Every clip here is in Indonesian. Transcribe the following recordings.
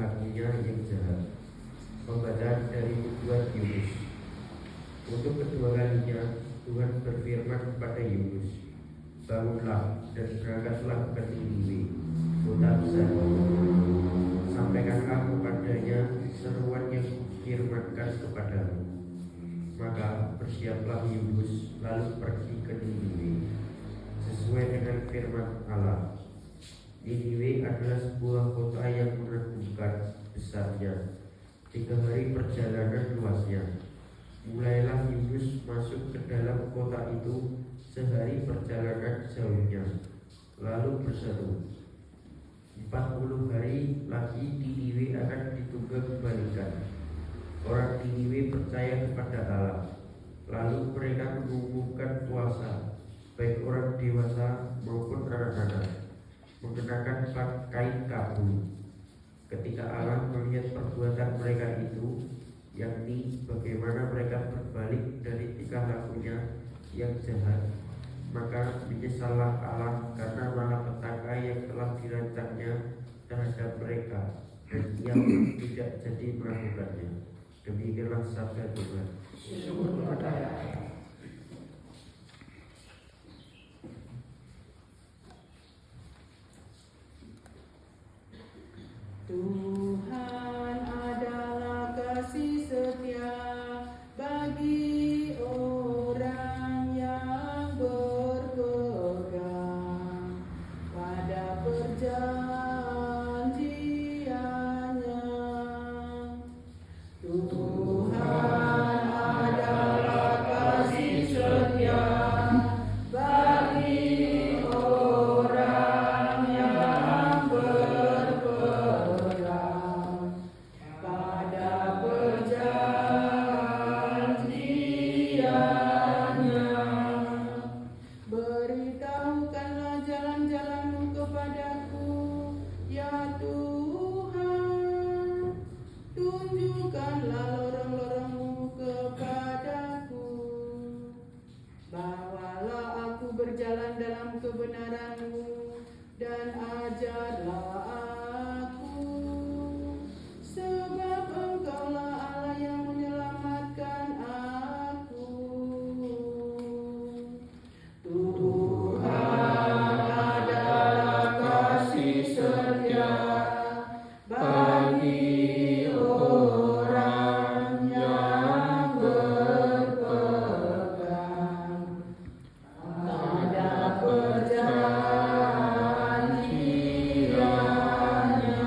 lakunya yang jahat. Pembacaan dari Nubuat Yunus. Untuk kedua kalinya Tuhan berfirman kepada Yunus, bangunlah dan berangkatlah ke Niniwe, kota besar. Sampaikanlah kepadanya seruan yang kufirmankan kepadamu. Maka bersiaplah Yunus lalu pergi ke Niniwe sesuai dengan firman Allah. Niniwe adalah sebuah kota yang menakjubkan besarnya, 3 hari perjalanan luasnya. Mulailah Yunus masuk ke dalam kota itu sehari perjalanan jauhnya, lalu berseru, 40 hari lagi Niniwe akan ditunggang kembalikan. Orang Niniwe percaya kepada Allah, lalu mereka mengumumkan puasa, baik orang dewasa maupun anak-anak, mengenakan kain kabul. Ketika Allah melihat perbuatan mereka itu, yakni bagaimana mereka berbalik dari tingkah lakunya yang jahat, maka menyesallah Allah karena malapetaka yang telah dirancangnya terhadap mereka, dan ia tidak jadi melakukannya. Demikianlah sabda Tuhan. Syukur kepada Allah. Tuhan adalah kasih setia bagi orang yang berpegang pada perjanjiannya. Tuhan adalah kasih setia bagi orang yang berpegang pada perjanjiannya. Beritahukanlah jalan-jalan-Mu kepadaku, ya Tuhan. Tunjukkanlah lorong-lorong-Mu kepadaku. Bawalah aku berjalan dalam kebenaran-Mu dan ajarlah aku. Sebab Engkaulah Allah yang menyelamatkan aku. Tuhan adalah kasih setia bagi orang yang berpegang pada perjanjiannya.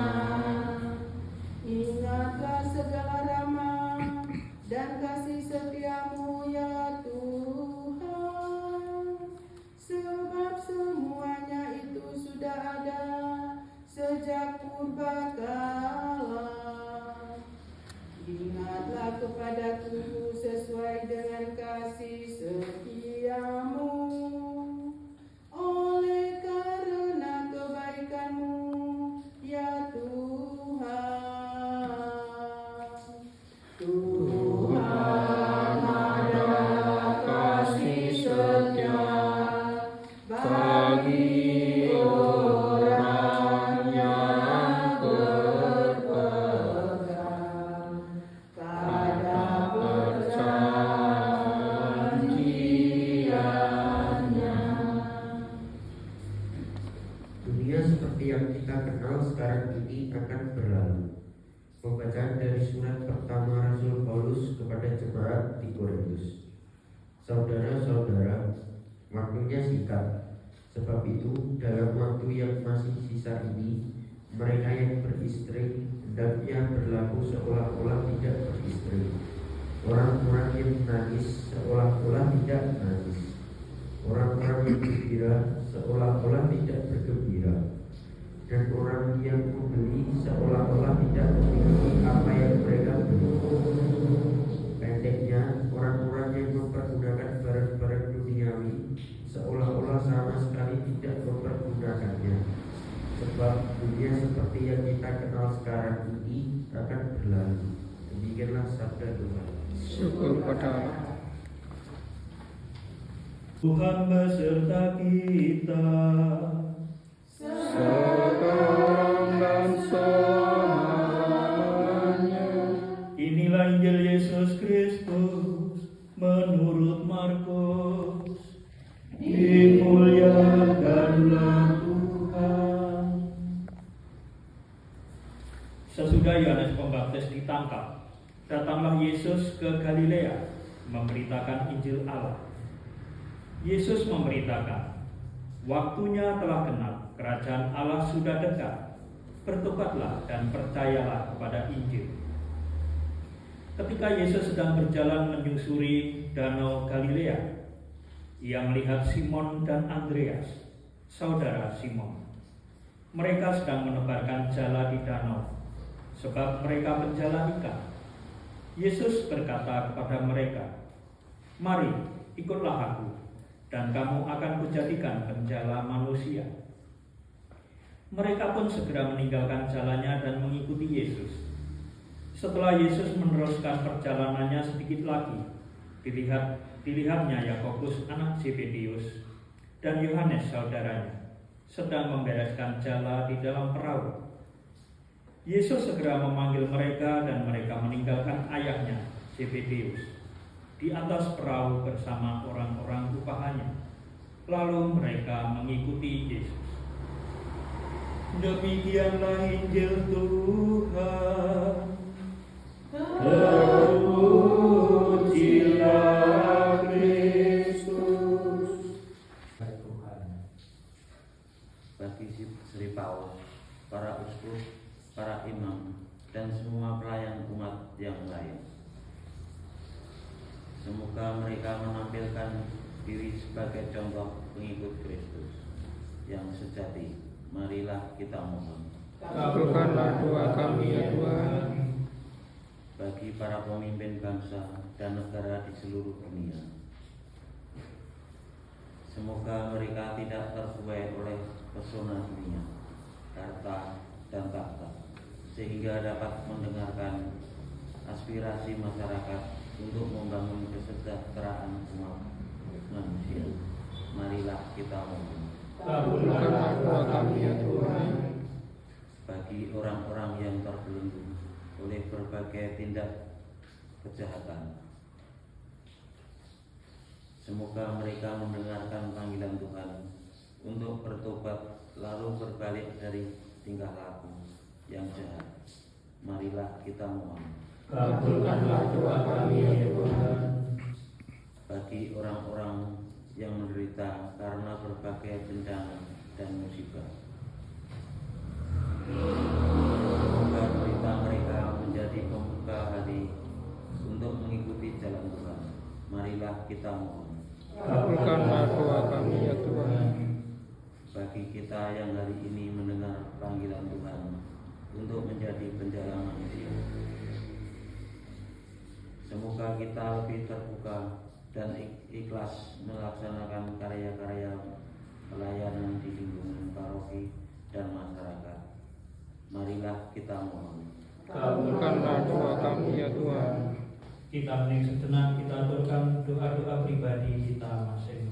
Ingatlah segala rahmat dan kasih setia-Mu, ya Tuhan, sebab semuanya itu sudah ada sejak purbakala. Ingatlah kepadaku sesuai dengan kasih setia-Mu, oleh karena kebaikan-Mu, ya Tuhan. Tuhan adalah kasih setia bagi orang yang berpegang pada perjanjiannya. Dunia seperti yang kita kenal sekarang ini akan berlalu. Pembacaan dari surat pertama Rasul Paulus kepada jemaat di Korintus. Saudara-saudara, waktunya singkat. Sebab itu, dalam waktu yang masih sisa ini, mereka yang beristri hendaknya berlaku seolah-olah tidak beristri. Orang-orang yang menangis seolah-olah tidak menangis. Orang-orang yang gembira seolah-olah tidak bergembira. Dan orang yang membeli seolah-olah tidak memiliki apa yang mereka beli. Pendeknya, orang-orang yang mempergunakan barang-barang duniawi seolah-olah sama sekali tidak mempergunakannya. Sebab dunia seperti yang kita kenal sekarang ini akan berlalu. Demikianlah sabda Tuhan. Syukur kepada Allah. Tuhan beserta kita. Sekarang dan selamanya. Herodes ditangkap, datanglah Yesus ke Galilea memberitakan Injil Allah. Yesus memberitakan, waktunya telah genap, kerajaan Allah sudah dekat. Bertobatlah dan percayalah kepada Injil. Ketika Yesus sedang berjalan menyusuri danau Galilea, ia melihat Simon dan Andreas, saudara Simon. Mereka sedang menebarkan jala di danau, sebab mereka penjala ikan. Yesus berkata kepada mereka, "Mari, ikutlah aku, dan kamu akan kujadikan penjala manusia." Mereka pun segera meninggalkan jalannya dan mengikuti Yesus. Setelah Yesus meneruskan perjalanannya sedikit lagi, dilihatnya Yakobus anak Zebedeus dan Yohanes saudaranya sedang membereskan jala di dalam perahu. Yesus segera memanggil mereka dan mereka meninggalkan ayahnya Zebedeus di atas perahu bersama orang-orang upahannya. Lalu mereka mengikuti Yesus. Demikianlah Injil Tuhan. Terpujilah Kristus. Tuhan. Bagi Sri Paus, para uskup, para imam, dan semua pelayan umat yang lain, semoga mereka menampilkan diri sebagai contoh pengikut Kristus yang sejati. Marilah kita mohon. Kabulkanlah doa kami ya Tuhan. Bagi para pemimpin bangsa dan negara di seluruh dunia, semoga mereka tidak terbuai oleh pesona dunia, harta, dan tahta, sehingga dapat mendengarkan aspirasi masyarakat untuk membangun kesejahteraan umat manusia. Marilah kita mohon. Kabulkanlah doa kami ya Tuhan. Bagi orang-orang yang terbelenggu oleh berbagai tindak kejahatan, semoga mereka mendengarkan panggilan Tuhan untuk bertobat lalu berbalik dari tingkah laku yang jahat. Marilah kita mohon. Kabulkanlah doa kami ya Tuhan. Bagi orang-orang yang menderita karena berbagai bencana dan musibah, semoga berita mereka menjadi pembuka hati untuk mengikuti jalan Tuhan. Marilah kita mohon. Kabulkanlah doa kami ya Tuhan. Bagi kita yang hari ini mendengar panggilan Tuhan untuk menjadi penjala manusia, semoga kita lebih terbuka dan ikhlas melaksanakan karya-karya pelayanan di lingkungan paroki dan masyarakat. Marilah kita mohon. Kabulkanlah doa kami ya Tuhan. Kita hening sejenak, kita aturkan doa-doa pribadi kita masing-masing.